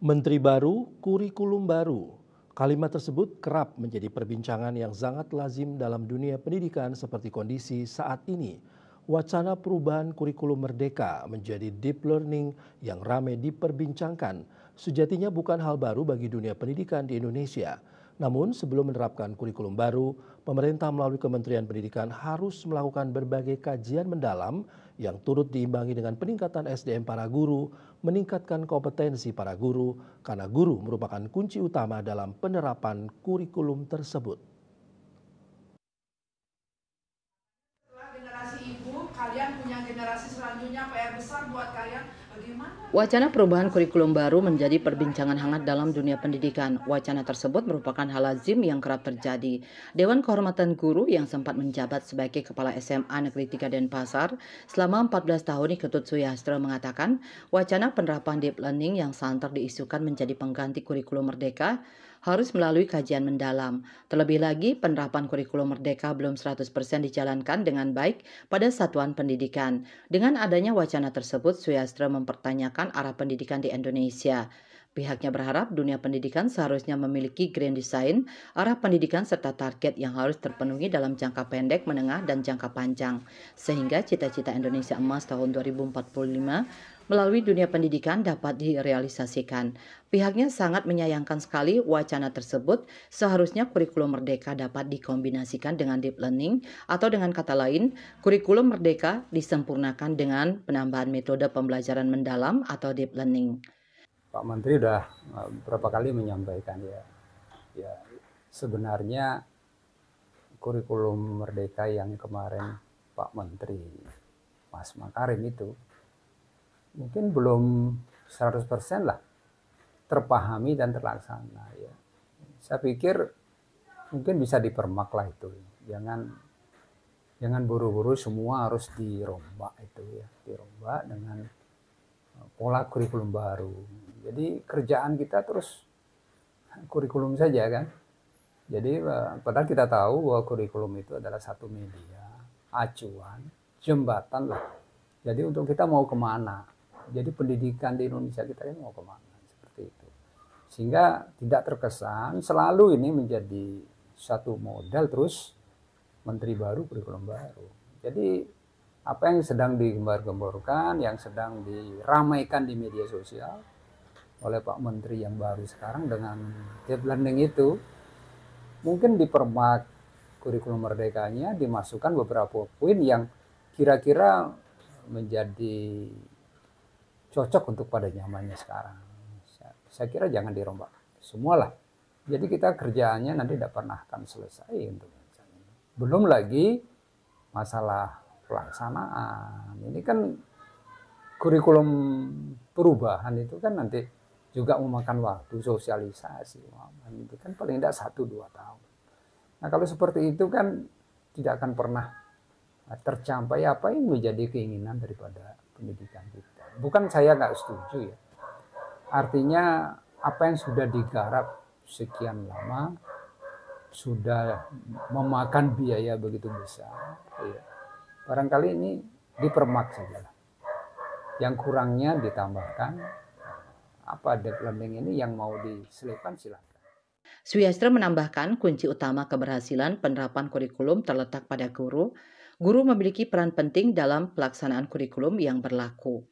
Menteri baru, kurikulum baru. Kalimat tersebut kerap menjadi perbincangan yang sangat lazim dalam dunia pendidikan seperti kondisi saat ini. Wacana perubahan kurikulum merdeka menjadi deep learning yang ramai diperbincangkan. Sejatinya bukan hal baru bagi dunia pendidikan di Indonesia. Namun sebelum menerapkan kurikulum baru, pemerintah melalui Kementerian Pendidikan harus melakukan berbagai kajian mendalam yang turut diimbangi dengan peningkatan SDM para guru, meningkatkan kompetensi para guru, karena guru merupakan kunci utama dalam penerapan kurikulum tersebut. Setelah generasi ibu, kalian punya generasi selanjutnya, PR besar buat kalian. Bagaimana? Wacana perubahan kurikulum baru menjadi perbincangan hangat dalam dunia pendidikan. Wacana tersebut merupakan hal lazim yang kerap terjadi. Dewan Kehormatan Guru yang sempat menjabat sebagai Kepala SMA Negeri 3 Denpasar selama 14 tahun Ketut Suyastro mengatakan wacana penerapan deep learning yang santer diisukan menjadi pengganti kurikulum merdeka harus melalui kajian mendalam. Terlebih lagi, penerapan kurikulum merdeka belum 100% dijalankan dengan baik pada satuan pendidikan. Dengan adanya wacana tersebut, Suyastro mempertanyakan arah pendidikan di Indonesia. Pihaknya berharap dunia pendidikan seharusnya memiliki grand design, arah pendidikan serta target yang harus terpenuhi dalam jangka pendek, menengah, dan jangka panjang. Sehingga cita-cita Indonesia Emas tahun 2045 melalui dunia pendidikan dapat direalisasikan. Pihaknya sangat menyayangkan sekali wacana tersebut. Seharusnya kurikulum merdeka dapat dikombinasikan dengan deep learning atau dengan kata lain, kurikulum merdeka disempurnakan dengan penambahan metode pembelajaran mendalam atau deep learning. Pak Menteri sudah beberapa kali menyampaikan ya sebenarnya kurikulum merdeka yang kemarin Pak Menteri Mas Makarim itu mungkin belum 100% lah terpahami dan terlaksana ya. Saya pikir mungkin bisa dipermak lah itu. Jangan buru-buru semua harus dirombak itu ya, dirombak dengan pola kurikulum baru. Jadi kerjaan kita terus kurikulum saja kan. Jadi padahal kita tahu bahwa kurikulum itu adalah satu media, acuan, jembatan lah. Jadi untuk kita mau kemana? Jadi pendidikan di Indonesia kita ini mau kemana? Seperti itu. Sehingga tidak terkesan selalu ini menjadi satu modal terus menteri baru, kurikulum baru. Jadi apa yang sedang digembar-gemborkan, yang sedang diramaikan di media sosial oleh Pak Menteri yang baru sekarang dengan deep learning itu, mungkin dipermak kurikulum merdekanya, dimasukkan beberapa poin yang kira-kira menjadi cocok untuk pada zamannya sekarang. Saya kira jangan dirombak semualah. Jadi kita kerjaannya nanti tidak pernah akan selesai untuk belum lagi masalah pelaksanaan. Ini kan kurikulum perubahan itu kan nanti juga memakan waktu sosialisasi. Itu kan paling tidak 1-2 tahun. Nah kalau seperti itu kan tidak akan pernah tercapai apa yang menjadi keinginan daripada pendidikan kita. Bukan saya nggak setuju ya. Artinya apa yang sudah digarap sekian lama sudah memakan biaya begitu besar. Ya. Barangkali ini dipermak saja. Yang kurangnya ditambahkan apa deep learning ini yang mau diselipkan silakan. Suyastro menambahkan kunci utama keberhasilan penerapan kurikulum terletak pada guru. Guru memiliki peran penting dalam pelaksanaan kurikulum yang berlaku.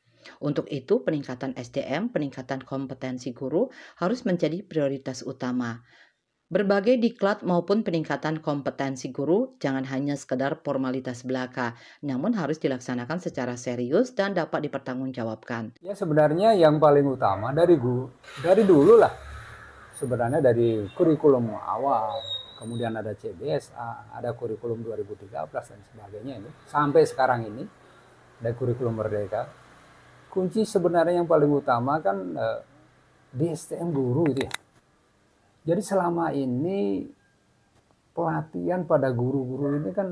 Untuk itu, peningkatan SDM, peningkatan kompetensi guru harus menjadi prioritas utama. Berbagai diklat maupun peningkatan kompetensi guru jangan hanya sekedar formalitas belaka, namun harus dilaksanakan secara serius dan dapat dipertanggungjawabkan. Ya sebenarnya yang paling utama dari dulu lah. Sebenarnya dari kurikulum awal, kemudian ada CBSA, ada kurikulum 2013 dan sebagainya ini. Sampai sekarang ini ada kurikulum merdeka. Kunci sebenarnya yang paling utama kan di SDM guru itu ya. Jadi selama ini pelatihan pada guru-guru ini kan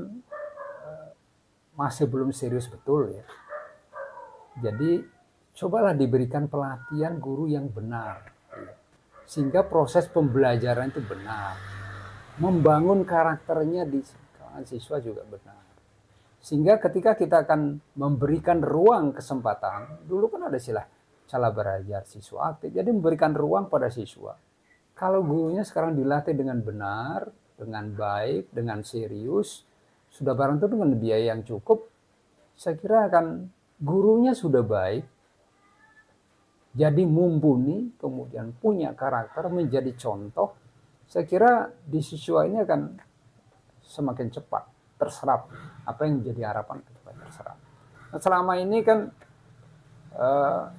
masih belum serius betul ya. Jadi cobalah diberikan pelatihan guru yang benar. Ya. Sehingga proses pembelajaran itu benar. Membangun karakternya di kalangan siswa juga benar. Sehingga ketika kita akan memberikan ruang kesempatan, dulu kan ada istilah cara belajar siswa aktif. Jadi memberikan ruang pada siswa. Kalau gurunya sekarang dilatih dengan benar, dengan baik, dengan serius, sudah barang tentu dengan biaya yang cukup, saya kira akan gurunya sudah baik, jadi mumpuni, kemudian punya karakter, menjadi contoh, saya kira di siswa ini akan semakin cepat terserap apa yang menjadi harapan cepat terserap. Nah, selama ini kan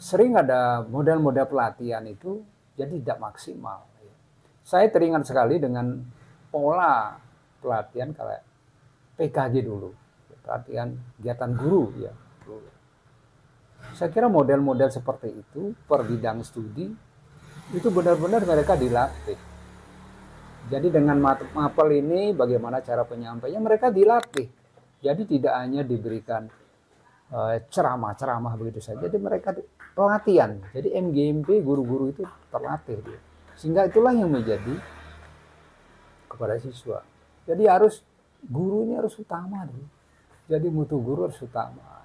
sering ada model-model pelatihan itu jadi tidak maksimal. Saya teringat sekali dengan pola pelatihan kayak PKG dulu, pelatihan kegiatan guru ya. Saya kira model-model seperti itu per bidang studi itu benar-benar mereka dilatih. Jadi dengan mapel ini bagaimana cara penyampaiannya mereka dilatih. Jadi tidak hanya diberikan ceramah-ceramah begitu saja. Jadi mereka pelatihan. Jadi MGMP guru-guru itu terlatih dia. Sehingga itulah yang menjadi kepada siswa. Jadi gurunya harus utama dulu. Jadi mutu guru harus utama.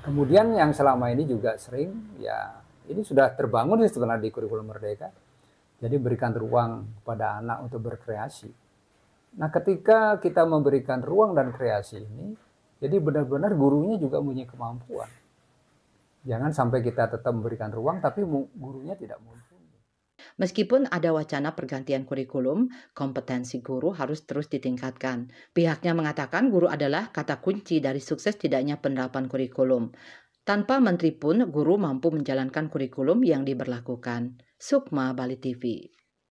Kemudian yang selama ini juga sering, ya ini sudah terbangun sebenarnya di kurikulum Merdeka. Jadi berikan ruang pada anak untuk berkreasi. Nah ketika kita memberikan ruang dan kreasi ini, jadi benar-benar gurunya juga punya kemampuan. Jangan sampai kita tetap memberikan ruang, tapi gurunya tidak mumpuni. Meskipun ada wacana pergantian kurikulum, kompetensi guru harus terus ditingkatkan. Pihaknya mengatakan guru adalah kata kunci dari sukses tidaknya penerapan kurikulum. Tanpa menteri pun, guru mampu menjalankan kurikulum yang diberlakukan. Sukma, Bali TV.